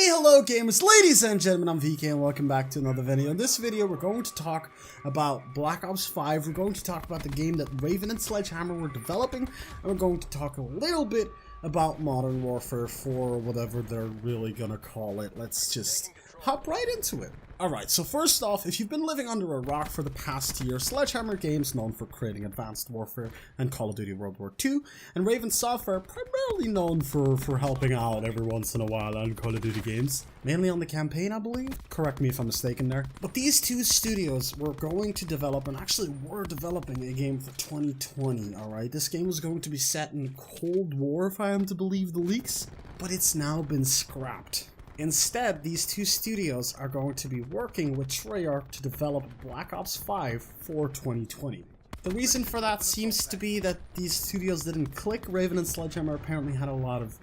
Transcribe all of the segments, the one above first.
Hey, hello gamers, ladies and gentlemen, I'm VK and welcome back to another video. In this video, we're going to talk about Black Ops 5, we're going to talk about the game that Raven and Sledgehammer were developing, and we're going to talk a little bit about Modern Warfare 4, whatever they're really gonna call it. Let's just hop right into it. Alright, so first off, if you've been living under a rock for the past year, Sledgehammer Games, known for creating Advanced Warfare and Call of Duty World War II, and Raven Software, primarily known for helping out every once in a while on Call of Duty games. Mainly on the campaign, I believe? Correct me if I'm mistaken there. But these two studios were going to develop, and actually were developing, a game for 2020, alright? This game was going to be set in Cold War, if I am to believe the leaks, but it's now been scrapped. Instead, these two studios are going to be working with Treyarch to develop Black Ops 5 for 2020. The reason for that seems to be that these studios didn't click. Raven and Sledgehammer apparently had a lot of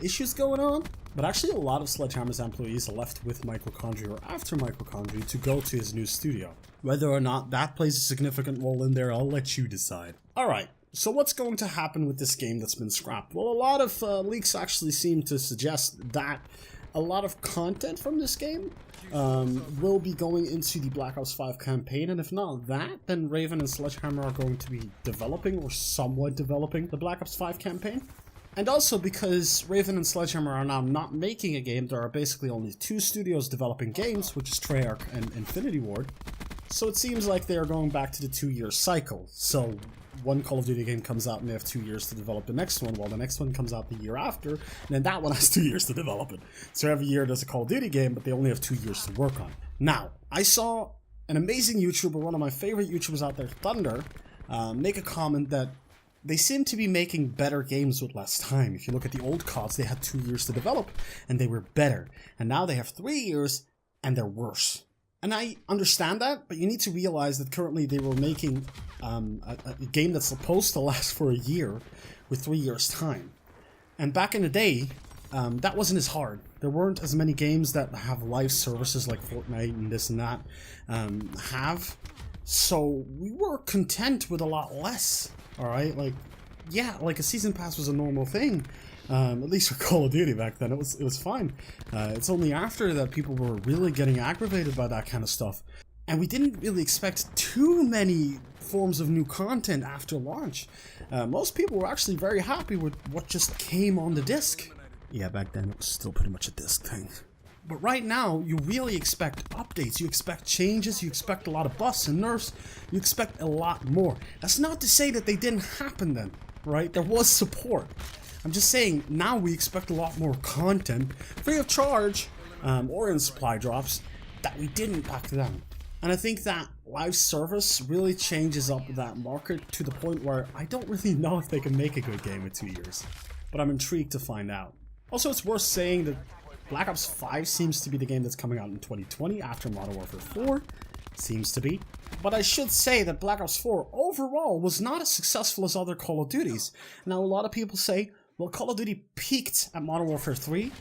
issues going on, but actually a lot of Sledgehammer's employees left with Michael Condrey or after Michael Condrey to go to his new studio. Whether or not that plays a significant role in there, I'll let you decide. Alright. So what's going to happen with this game that's been scrapped? Well, a lot of leaks actually seem to suggest that a lot of content from this game will be going into the Black Ops 5 campaign, and if not that, then Raven and Sledgehammer are going to be developing, or somewhat developing, the Black Ops 5 campaign. And also because Raven and Sledgehammer are now not making a game, there are basically only two studios developing games, which is Treyarch and Infinity Ward. So it seems like they are going back to the 2-year cycle. So one Call of Duty game comes out and they have 2 years to develop the next one, while the next one comes out the year after, and then that one has 2 years to develop it. So every year there's a Call of Duty game, but they only have 2 years to work on. Now, I saw an amazing YouTuber, one of my favorite YouTubers out there, Thunder, make a comment that they seem to be making better games with less time. If you look at the old CODs, they had 2 years to develop, and they were better. And now they have 3 years, and they're worse. And I understand that, but you need to realize that currently they were making a game that's supposed to last for a year with 3 years' time. And back in the day, that wasn't as hard. There weren't as many games that have live services like Fortnite and this and that have. So we were content with a lot less, alright? Like, yeah, like a season pass was a normal thing. At least for Call of Duty back then, it was fine. It's only after that people were really getting aggravated by that kind of stuff. And we didn't really expect too many forms of new content after launch. Most people were actually very happy with what just came on the disc. Yeah, back then it was still pretty much a disc thing. But right now, you really expect updates, you expect changes, you expect a lot of buffs and nerfs, you expect a lot more. That's not to say that they didn't happen then, right? There was support. I'm just saying, now we expect a lot more content, free of charge, or in supply drops, that we didn't back then. And I think that live service really changes up that market to the point where I don't really know if they can make a good game in 2 years. But I'm intrigued to find out. Also, it's worth saying that Black Ops 5 seems to be the game that's coming out in 2020 after Modern Warfare 4. Seems to be. But I should say that Black Ops 4 overall was not as successful as other Call of Duties. Now, a lot of people say, well, Call of Duty peaked at Modern Warfare 3,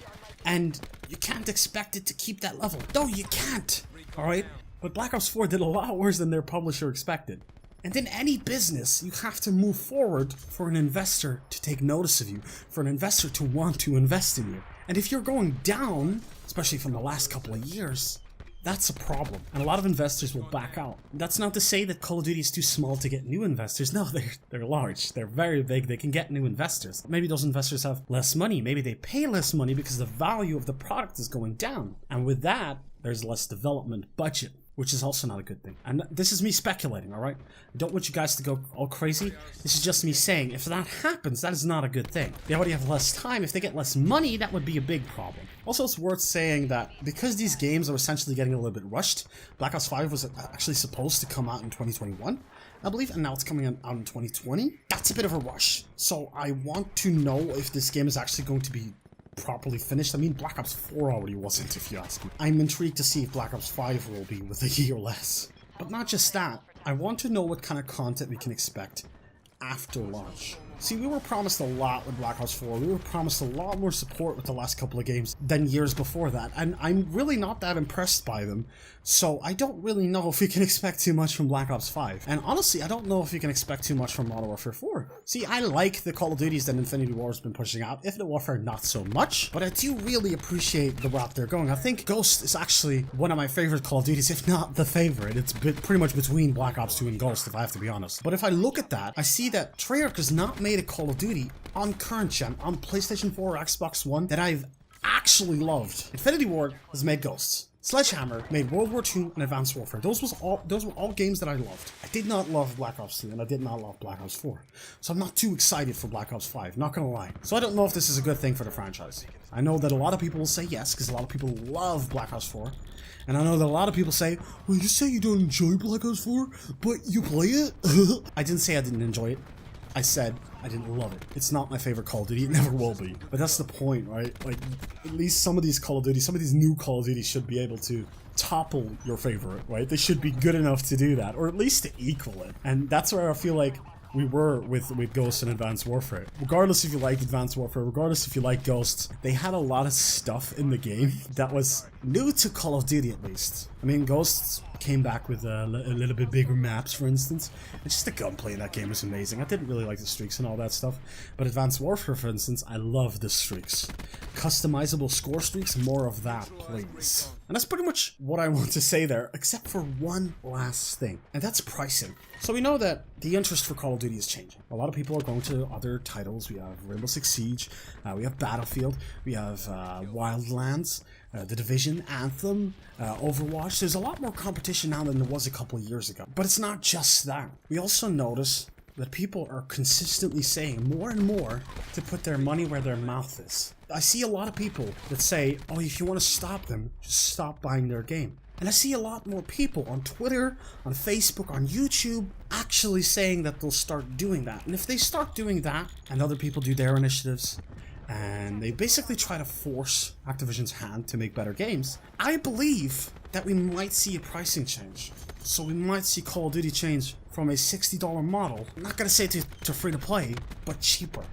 and you can't expect it to keep that level. No, you can't, alright? But Black Ops 4 did a lot worse than their publisher expected. And in any business, you have to move forward for an investor to take notice of you, for an investor to want to invest in you. And if you're going down, especially from the last couple of years, that's a problem, and a lot of investors will back out. That's not to say that Call of Duty is too small to get new investors. No, they're large. They're very big. They can get new investors. Maybe those investors have less money. Maybe they pay less money because the value of the product is going down. And with that, there's less development budget, which is also not a good thing. And this is me speculating, alright? I don't want you guys to go all crazy. This is just me saying, if that happens, that is not a good thing. They already have less time. If they get less money, that would be a big problem. Also, it's worth saying that because these games are essentially getting a little bit rushed, Black Ops 5 was actually supposed to come out in 2021, I believe, and now it's coming out in 2020. That's a bit of a rush. So I want to know if this game is actually going to be properly finished. I mean, Black Ops 4 already wasn't, if you ask me. I'm intrigued to see if Black Ops 5 will be with a year less. But not just that, I want to know what kind of content we can expect after launch. See, we were promised a lot with Black Ops 4. We were promised a lot more support with the last couple of games than years before that, and I'm really not that impressed by them. So I don't really know if we can expect too much from Black Ops 5. And honestly, I don't know if you can expect too much from Modern Warfare 4. See, I like the Call of Duties that Infinity Ward has been pushing out. Infinite Warfare, not so much. But I do really appreciate the route they're going. I think Ghost is actually one of my favorite Call of Duties, if not the favorite. It's pretty much between Black Ops 2 and Ghost, if I have to be honest. But if I look at that, I see that Treyarch has not made a Call of Duty on current gen, on PlayStation 4 or Xbox One, that I've actually loved. Infinity Ward has made Ghosts. Sledgehammer made World War II and Advanced Warfare. Those were all games that I loved. I did not love Black Ops 2 and I did not love Black Ops 4. So I'm not too excited for Black Ops 5, not gonna lie. So I don't know if this is a good thing for the franchise. I know that a lot of people will say yes, because a lot of people love Black Ops 4. And I know that a lot of people say, well, you say you don't enjoy Black Ops 4, but you play it? I didn't say I didn't enjoy it. I said I didn't love it. It's not my favorite Call of Duty. It never will be. But that's the point, right? Like, at least some of these Call of Duty, some of these new Call of Duty should be able to topple your favorite, right? They should be good enough to do that, or at least to equal it. And that's where I feel like we were with Ghost and Advanced Warfare. Regardless if you liked Advanced Warfare, regardless if you like Ghosts, they had a lot of stuff in the game that was new to Call of Duty, at least. I mean, Ghosts came back with a little bit bigger maps, for instance. And just the gunplay in that game was amazing. I didn't really like the streaks and all that stuff. But Advanced Warfare, for instance, I love the streaks. Customizable score streaks, more of that, please. And that's pretty much what I want to say there, except for one last thing, and that's pricing. So we know that the interest for Call of Duty is changing. A lot of people are going to other titles. We have Rainbow Six Siege, we have Battlefield, we have Wildlands, The Division, Anthem, Overwatch. There's a lot more competition now than there was a couple of years ago. But it's not just that. We also notice that people are consistently saying more and more to put their money where their mouth is. I see a lot of people that say, oh, if you want to stop them, just stop buying their game. And I see a lot more people on Twitter, on Facebook, on YouTube, actually saying that they'll start doing that. And if they start doing that, and other people do their initiatives, and they basically try to force Activision's hand to make better games, I believe that we might see a pricing change. So we might see Call of Duty change from a $60 model, I'm not gonna say to free to play, but cheaper.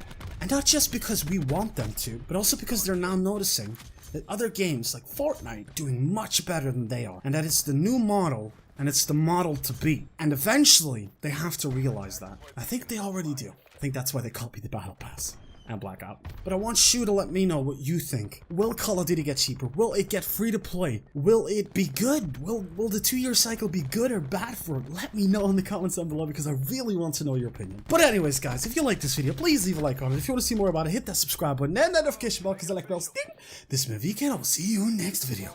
And not just because we want them to, but also because they're now noticing that other games like Fortnite are doing much better than they are, and that it's the new model, and it's the model to beat. And eventually, they have to realize that. I think they already do. I think that's why they copied the Battle Pass and Blackout. But I want you to let me know what you think. Will Call of Duty get cheaper? Will it get free to play? Will it be good? Will the 2-year cycle be good or bad for it? Let me know in the comments down below, because I really want to know your opinion. But anyways, guys, if you like this video, please leave a like on it. If you want to see more about it, hit that subscribe button and that notification bell, because I like bells. This is Mw4, and I will see you in the next video.